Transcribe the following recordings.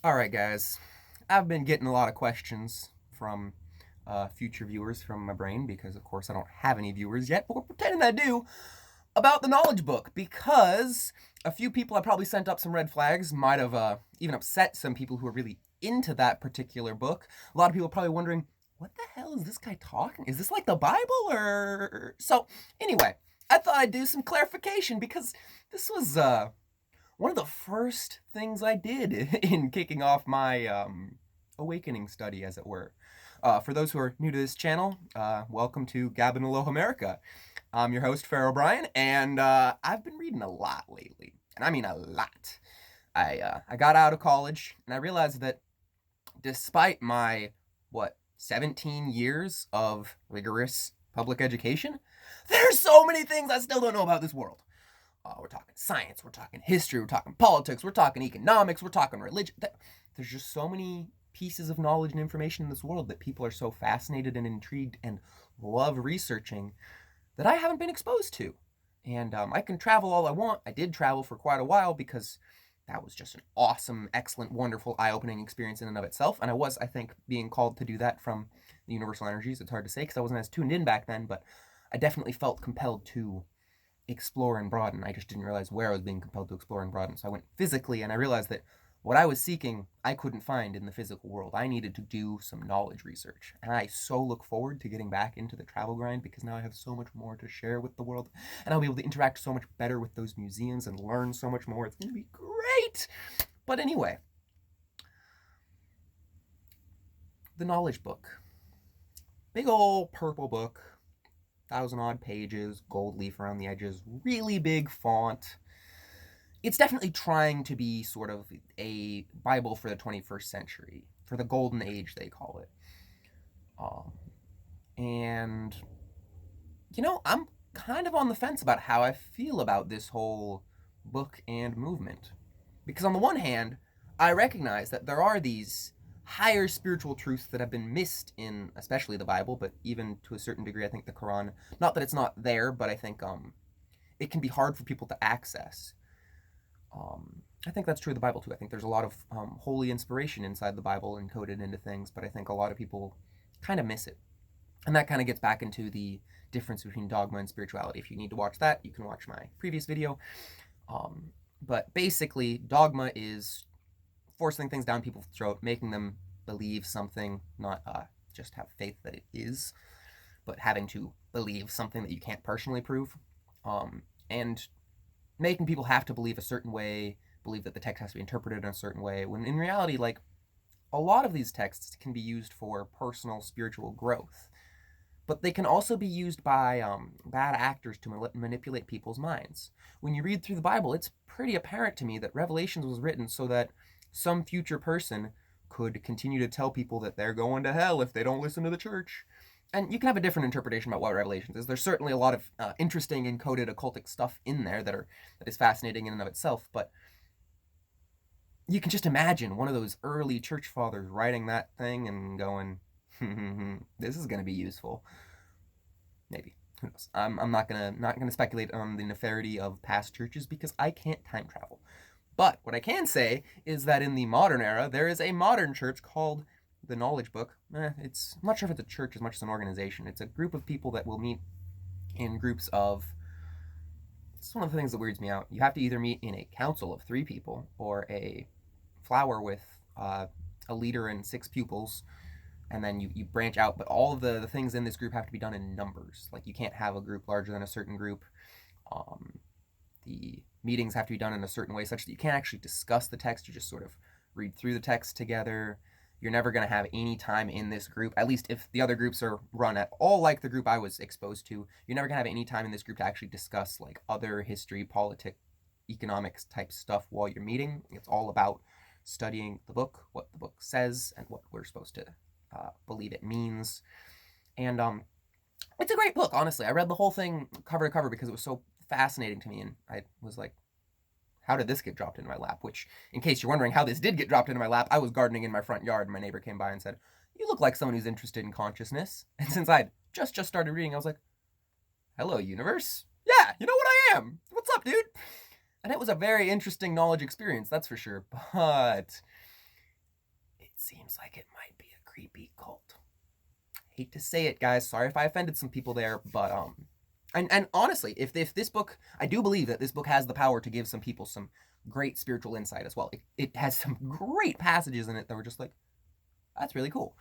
Alright guys, I've been getting a lot of questions from future viewers from my brain because of course I don't have any viewers yet, but we're pretending I do, about the knowledge book because a few people I probably sent up some red flags, might have even upset some people who are really into that particular book. A lot of people are probably wondering, what the hell is this guy talking? Is this like the Bible or... So anyway, I thought I'd do some clarification because this was one of the first things I did in kicking off my awakening study, as it were. For those who are new to this channel, welcome to Gabin Aloha America. I'm your host, Pharaoh Bryan, and I've been reading a lot lately. And I mean a lot. I got out of college, and I realized that despite my, 17 years of rigorous public education, there's so many things I still don't know about this world. We're talking science, we're talking history, we're talking politics, we're talking economics, we're talking religion. There's just so many pieces of knowledge and information in this world that people are so fascinated and intrigued and love researching that I haven't been exposed to. And I can travel all I want. I did travel for quite a while because that was just an awesome, excellent, wonderful, eye-opening experience in and of itself. And I think, being called to do that from the universal energies. It's hard to say because I wasn't as tuned in back then, but I definitely felt compelled to explore and broaden. I just didn't realize where I was being compelled to explore and broaden. So I went physically, and I realized that what I was seeking, I couldn't find in the physical world. I needed to do some knowledge research. And I so look forward to getting back into the travel grind because now I have so much more to share with the world. And I'll be able to interact so much better with those museums and learn so much more. It's going to be great. But anyway, the knowledge book. Big old purple book. 1,000-odd pages, gold leaf around the edges, really big font. It's definitely trying to be sort of a Bible for the 21st century, for the golden age, they call it. And, I'm kind of on the fence about how I feel about this whole book and movement. Because on the one hand, I recognize that there are these higher spiritual truths that have been missed in especially the Bible, but even to a certain degree I think the Quran. Not that it's not there, but I think it can be hard for people to access. I think that's true of the Bible too. I think there's a lot of holy inspiration inside the Bible encoded into things, but I think a lot of people kind of miss it. And that kind of gets back into the difference between dogma and spirituality. If you need to watch that, you can watch my previous video. But basically, dogma is forcing things down people's throat, making them believe something, not just have faith that it is, but having to believe something that you can't personally prove, and making people have to believe a certain way, believe that the text has to be interpreted in a certain way, when in reality, like, a lot of these texts can be used for personal spiritual growth, but they can also be used by bad actors to manipulate people's minds. When you read through the Bible, it's pretty apparent to me that Revelations was written so that some future person could continue to tell people that they're going to hell if they don't listen to the church. And you can have a different interpretation about what Revelations is. There's certainly a lot of interesting encoded occultic stuff in there that is fascinating in and of itself, but you can just imagine one of those early church fathers writing that thing and going, this is going to be useful. Maybe. Who knows? I'm not gonna speculate on the nefariety of past churches because I can't time travel. But what I can say is that in the modern era, there is a modern church called the Knowledge Book. I'm not sure if it's a church as much as an organization. It's a group of people that will meet in groups of... It's one of the things that weirds me out. You have to either meet in a council of 3 people or a flower with a leader and 6 pupils, and then you branch out. But all of the things in this group have to be done in numbers. Like, you can't have a group larger than a certain group. The meetings have to be done in a certain way such that you can't actually discuss the text. You just sort of read through the text together. You're never going to have any time in this group, at least if the other groups are run at all like the group I was exposed to, you're never going to have any time in this group to actually discuss like other history, politics, economics type stuff while you're meeting. It's all about studying the book, what the book says, and what we're supposed to believe it means. And it's a great book, honestly. I read the whole thing cover to cover because it was so fascinating to me, and I was like, how did this get dropped into my lap? Which, in case you're wondering how this did get dropped into my lap, I was gardening in my front yard and my neighbor came by and said, you look like someone who's interested in consciousness. And since I'd just started reading, I was like, hello, universe. Yeah, you know what I am. What's up, dude? And it was a very interesting knowledge experience, that's for sure. But seems like it might be a creepy cult. Hate to say it, guys. Sorry if I offended some people there, but and honestly, if this book, I do believe that this book has the power to give some people some great spiritual insight as well. It has some great passages in it that were just like, that's really cool.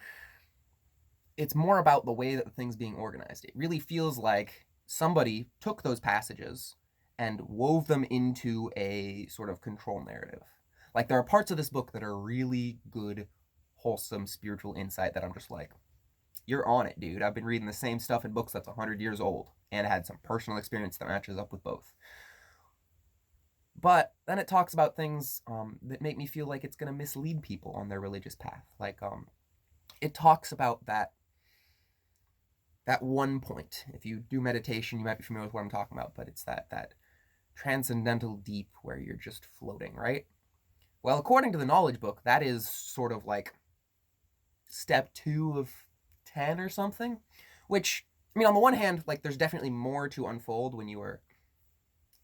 It's more about the way that the thing's being organized. It really feels like somebody took those passages and wove them into a sort of control narrative. Like, there are parts of this book that are really good, wholesome spiritual insight that I'm just like, you're on it, dude. I've been reading the same stuff in books that's 100 years old and had some personal experience that matches up with both. But then it talks about things that make me feel like it's going to mislead people on their religious path. Like, it talks about that one point. If you do meditation, you might be familiar with what I'm talking about, but it's that transcendental deep where you're just floating, right? Well, according to the knowledge book, that is sort of like step 2 of 10 or something, which, I mean, on the one hand, like, there's definitely more to unfold when you are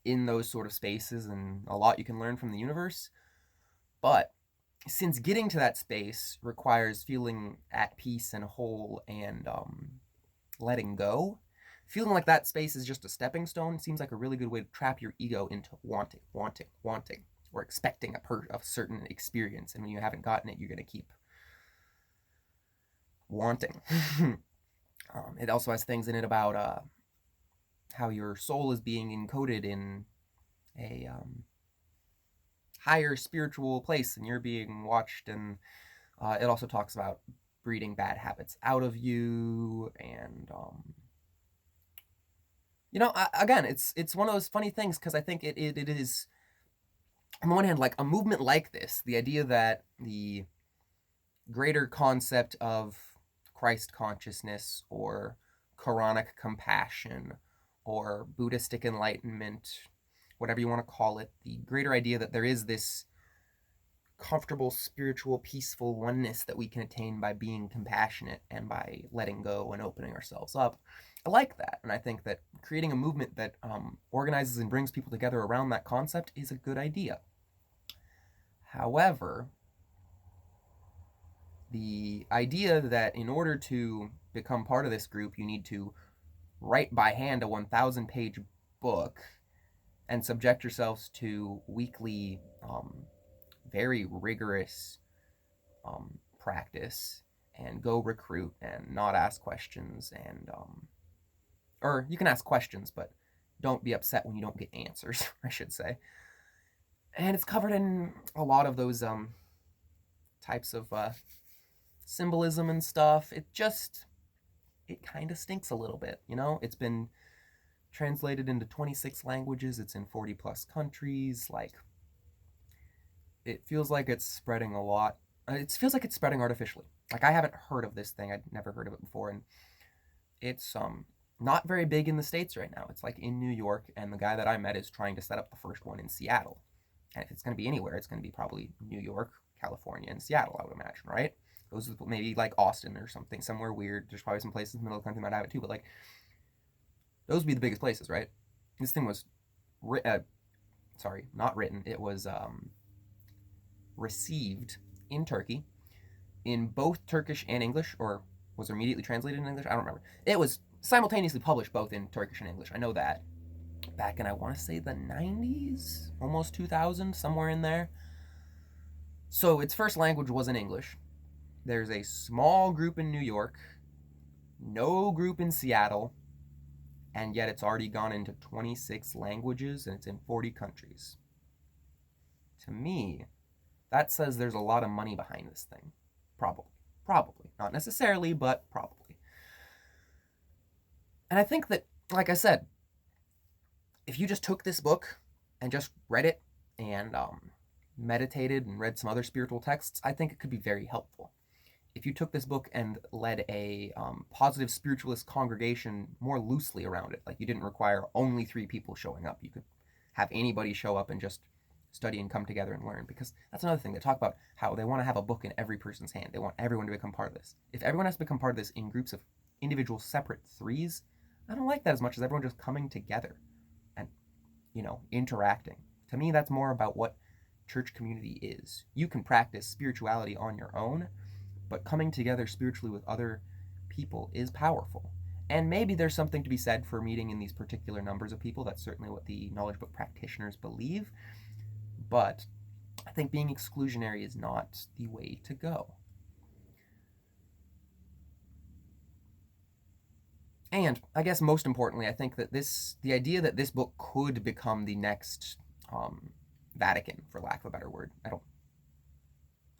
in those sort of spaces, and a lot you can learn from the universe. But since getting to that space requires feeling at peace and whole and letting go, feeling like that space is just a stepping stone seems like a really good way to trap your ego into wanting, or expecting a certain experience. And when you haven't gotten it, you're going to keep wanting. It also has things in it about how your soul is being encoded in a higher spiritual place, and you're being watched. And it also talks about breeding bad habits out of you, and again, it's one of those funny things, because I think it is, on the one hand, like, a movement like this, the idea that the greater concept of Christ consciousness or Quranic compassion or Buddhistic enlightenment, whatever you want to call it, the greater idea that there is this comfortable, spiritual, peaceful oneness that we can attain by being compassionate and by letting go and opening ourselves up. I like that, and I think that creating a movement that organizes and brings people together around that concept is a good idea. However, the idea that in order to become part of this group, you need to write by hand a 1,000-page book and subject yourselves to weekly, very rigorous practice, and go recruit and not ask questions, and or you can ask questions, but don't be upset when you don't get answers, I should say. And it's covered in a lot of those types of symbolism and stuff. It kind of stinks a little bit, It's been translated into 26 languages. It's in 40 plus countries. Like, it feels like it's spreading a lot. It feels like it's spreading artificially. Like, I haven't heard of this thing. I'd never heard of it before, and it's not very big in the States right now. It's like in New York, and the guy that I met is trying to set up the first one in Seattle. And if it's going to be anywhere, it's going to be probably New York, California, and Seattle, I would imagine, right? Those are maybe like Austin or something, somewhere weird. There's probably some places in the middle of the country that might have it too, but like, those would be the biggest places, right? This thing was, not written. It was received in Turkey in both Turkish and English, or was immediately translated in English? I don't remember. It was simultaneously published both in Turkish and English. I know that. Back in, I want to say, the 90s, almost 2000, somewhere in there. So its first language was in English. There's a small group in New York, no group in Seattle, and yet it's already gone into 26 languages, and it's in 40 countries. To me, that says there's a lot of money behind this thing. Probably. Not necessarily, but probably. And I think that, like I said, if you just took this book and just read it and meditated and read some other spiritual texts, I think it could be very helpful. If you took this book and led a positive spiritualist congregation more loosely around it, like, you didn't require only 3 people showing up. You could have anybody show up and just study and come together and learn, because that's another thing. They talk about how they want to have a book in every person's hand. They want everyone to become part of this. If everyone has to become part of this in groups of individual separate threes, I don't like that as much as everyone just coming together and, interacting. To me, that's more about what church community is. You can practice spirituality on your own, but coming together spiritually with other people is powerful. And maybe there's something to be said for meeting in these particular numbers of people. That's certainly what the knowledge book practitioners believe. But I think being exclusionary is not the way to go. And I guess most importantly, I think that the idea that this book could become the next Vatican, for lack of a better word,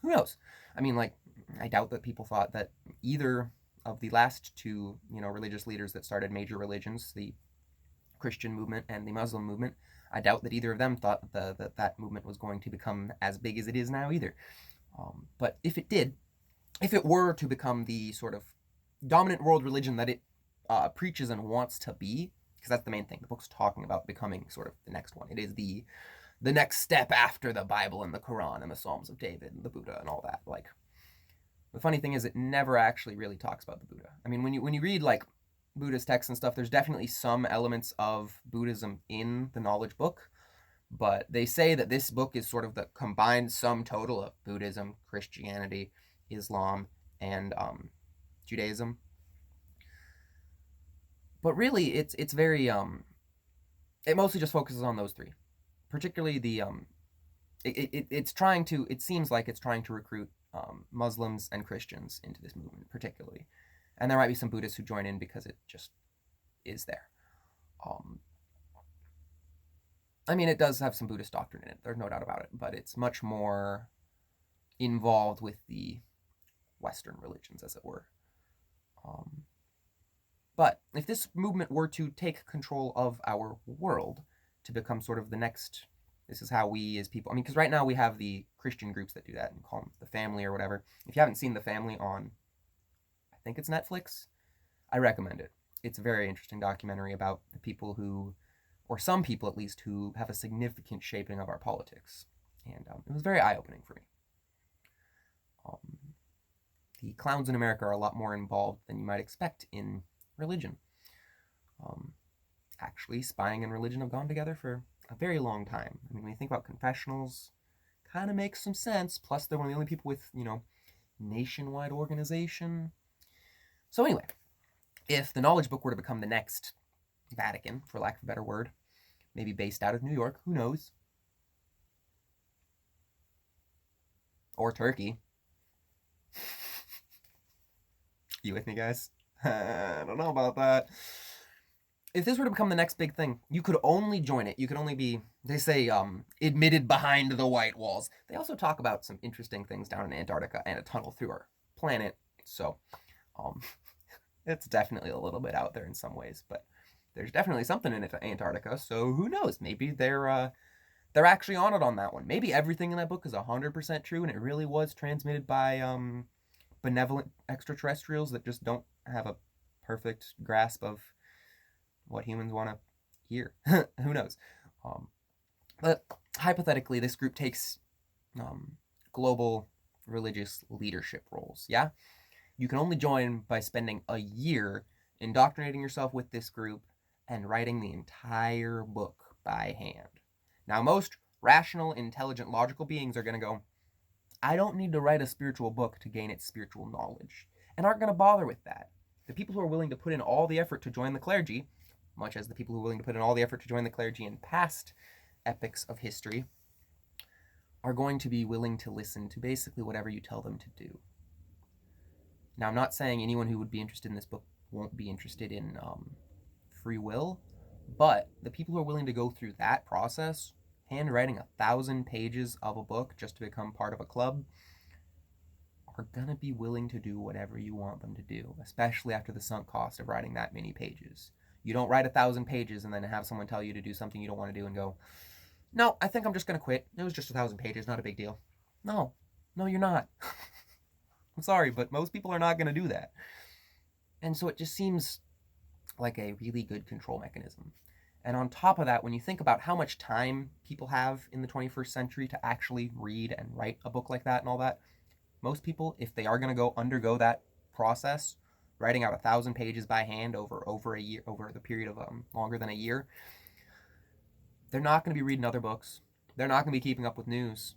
who knows? I mean, like, I doubt that people thought that either of the last two, religious leaders that started major religions, the Christian movement and the Muslim movement, I doubt that either of them thought that movement was going to become as big as it is now either. But if it did, if it were to become the sort of dominant world religion that it preaches and wants to be, because that's the main thing. The book's talking about becoming sort of the next one. It is the next step after the Bible and the Quran and the Psalms of David and the Buddha and all that. Like, the funny thing is, it never actually really talks about the Buddha. I mean, when you read like Buddhist texts and stuff, there's definitely some elements of Buddhism in the knowledge book, but they say that this book is sort of the combined sum total of Buddhism, Christianity, Islam, and Judaism. But really, it's very it mostly just focuses on those three, particularly the it seems like it's trying to recruit Muslims and Christians into this movement particularly, and there might be some Buddhists who join in because it just is there. I mean, it does have some Buddhist doctrine in it, there's no doubt about it, but it's much more involved with the Western religions, as it were. But if this movement were to take control of our world, to become sort of the next, this is how we as people, I mean, because right now we have the Christian groups that do that and call them the Family or whatever. If you haven't seen The Family on, I think it's Netflix, I recommend it. It's a very interesting documentary about the people who, or some people at least, who have a significant shaping of our politics. And it was very eye-opening for me. The clowns in America are a lot more involved than you might expect in religion. Actually, spying and religion have gone together for a very long time. I mean, when you think about confessionals, kind of makes some sense. Plus, they're one of the only people with, nationwide organization. So anyway, if the knowledge book were to become the next Vatican, for lack of a better word, maybe based out of New York, who knows? Or Turkey. You with me, guys? I don't know about that. If this were to become the next big thing, you could only join it. You could only be, they say, admitted behind the white walls. They also talk about some interesting things down in Antarctica and a tunnel through our planet. So, it's definitely a little bit out there in some ways, but there's definitely something in Antarctica. So who knows? Maybe they're actually on it on that one. Maybe everything in that book is 100% true, and it really was transmitted by benevolent extraterrestrials that just don't have a perfect grasp of what humans want to hear. Who knows? But hypothetically, this group takes global religious leadership roles. Yeah, you can only join by spending a year indoctrinating yourself with this group and writing the entire book by hand. Now, most rational, intelligent, logical beings are going to go, I don't need to write a spiritual book to gain its spiritual knowledge, and aren't going to bother with that. The people who are willing to put in all the effort to join the clergy, much as the people who are willing to put in all the effort to join the clergy in past epochs of history, are going to be willing to listen to basically whatever you tell them to do. Now, I'm not saying anyone who would be interested in this book won't be interested in free will, but the people who are willing to go through that process, handwriting 1,000 pages of a book just to become part of a club, are going to be willing to do whatever you want them to do, especially after the sunk cost of writing that many pages. You don't write 1,000 pages and then have someone tell you to do something you don't want to do and go, no, I think I'm just going to quit. It was just 1,000 pages, not a big deal. No, you're not. I'm sorry, but most people are not going to do that. And so it just seems like a really good control mechanism. And on top of that, when you think about how much time people have in the 21st century to actually read and write a book like that and all that, most people, if they are going to undergo that process, writing out 1,000 pages by hand over a year, over the period of longer than a year, they're not going to be reading other books. they're not going to be keeping up with news.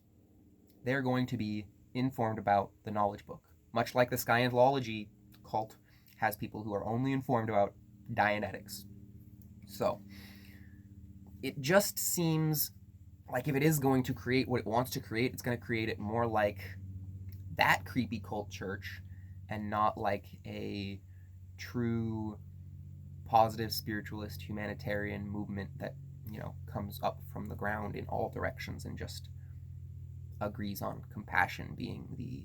They're going to be informed about the knowledge book, much like the Scientology cult has people who are only informed about Dianetics. So it just seems like if it is going to create what it wants to create, it's going to create it more like that creepy cult church and not like a true positive spiritualist humanitarian movement that, comes up from the ground in all directions and just agrees on compassion being the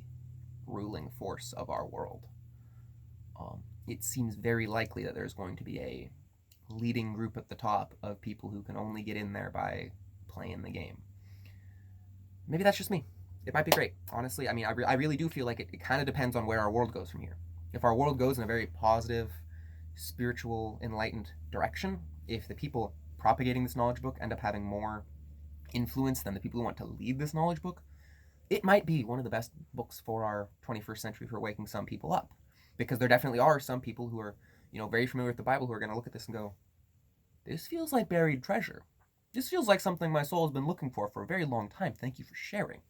ruling force of our world. It seems very likely that there's going to be a leading group at the top of people who can only get in there by playing the game. Maybe that's just me. It might be great. Honestly, I mean, I really do feel like it kind of depends on where our world goes from here. If our world goes in a very positive, spiritual, enlightened direction, if the people propagating this knowledge book end up having more influence than the people who want to lead this knowledge book, it might be one of the best books for our 21st century for waking some people up. Because there definitely are some people who are, very familiar with the Bible who are going to look at this and go, this feels like buried treasure. This feels like something my soul has been looking for a very long time. Thank you for sharing.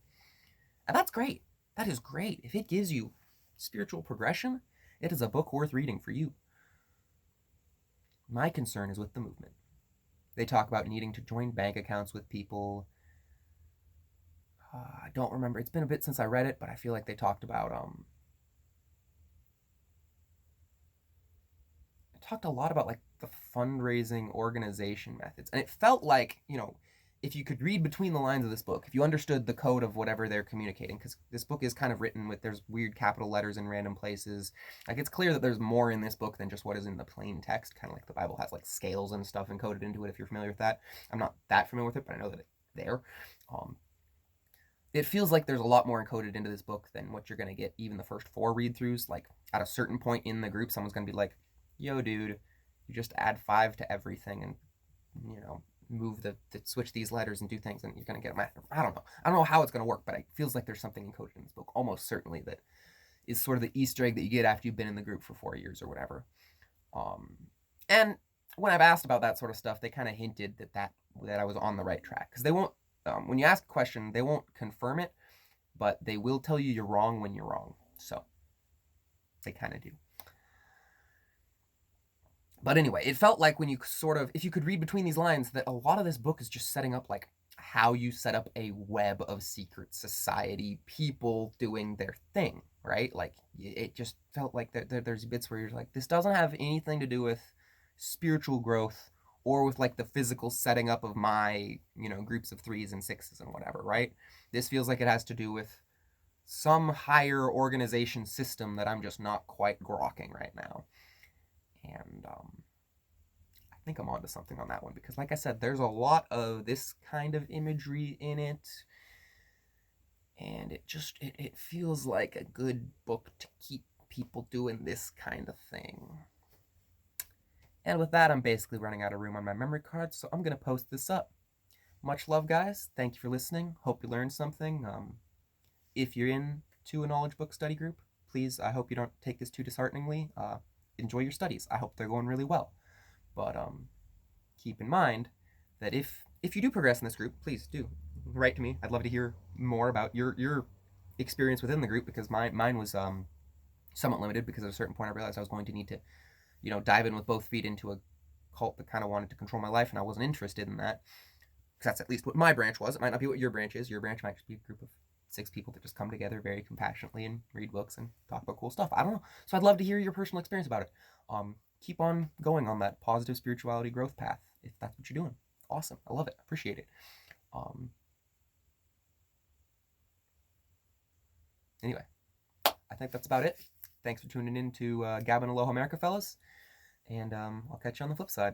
And that's great. That is great. If it gives you spiritual progression, it is a book worth reading for you. My concern is with the movement. They talk about needing to join bank accounts with people. I don't remember. It's been a bit since I read it, but I feel like they talked about talked a lot about like the fundraising organization methods, and it felt like, if you could read between the lines of this book, if you understood the code of whatever they're communicating, because this book is kind of written with, there's weird capital letters in random places, like it's clear that there's more in this book than just what is in the plain text, kind of like the Bible has like scales and stuff encoded into it, if you're familiar with that. I'm not that familiar with it, but I know that it's there. It feels like there's a lot more encoded into this book than what you're going to get even the first 4 read-throughs. Like at a certain point in the group, someone's going to be like, yo dude, you just add 5 to everything and move switch these letters and do things and you're gonna get them. I don't know how it's gonna work, but it feels like there's something encoded in this book almost certainly that is sort of the Easter egg that you get after you've been in the group for 4 years or whatever. And when I've asked about that sort of stuff, they kind of hinted that I was on the right track, because they won't, when you ask a question, they won't confirm it, but they will tell you you're wrong when you're wrong. So they kind of do. But anyway, it felt like when you if you could read between these lines, that a lot of this book is just setting up like how you set up a web of secret society, people doing their thing, right? Like it just felt like there's bits where you're like, this doesn't have anything to do with spiritual growth or with like the physical setting up of my, groups of 3s and 6s and whatever, right? This feels like it has to do with some higher organization system that I'm just not quite grokking right now. And I think I'm onto something on that one, because like I said, there's a lot of this kind of imagery in it, and it feels like a good book to keep people doing this kind of thing. And with that, I'm basically running out of room on my memory card, so I'm going to post this up. Much love, guys. Thank you for listening. Hope you learned something. If you're into a knowledge book study group, please, I hope you don't take this too dishearteningly. Enjoy your studies. I hope they're going really well. But keep in mind that if you do progress in this group, please do write to me. I'd love to hear more about your experience within the group, because mine was somewhat limited, because at a certain point I realized I was going to need to, dive in with both feet into a cult that kind of wanted to control my life, and I wasn't interested in that. Because that's at least what my branch was. It might not be what your branch is. Your branch might just be a group of 6 people that just come together very compassionately and read books and talk about cool stuff. I don't know. So I'd love to hear your personal experience about it. Keep on going on that positive spirituality growth path if that's what you're doing. Awesome. I love it. Appreciate it. Anyway, I think that's about it. Thanks for tuning in to Gab and Aloha America, fellas. And I'll catch you on the flip side.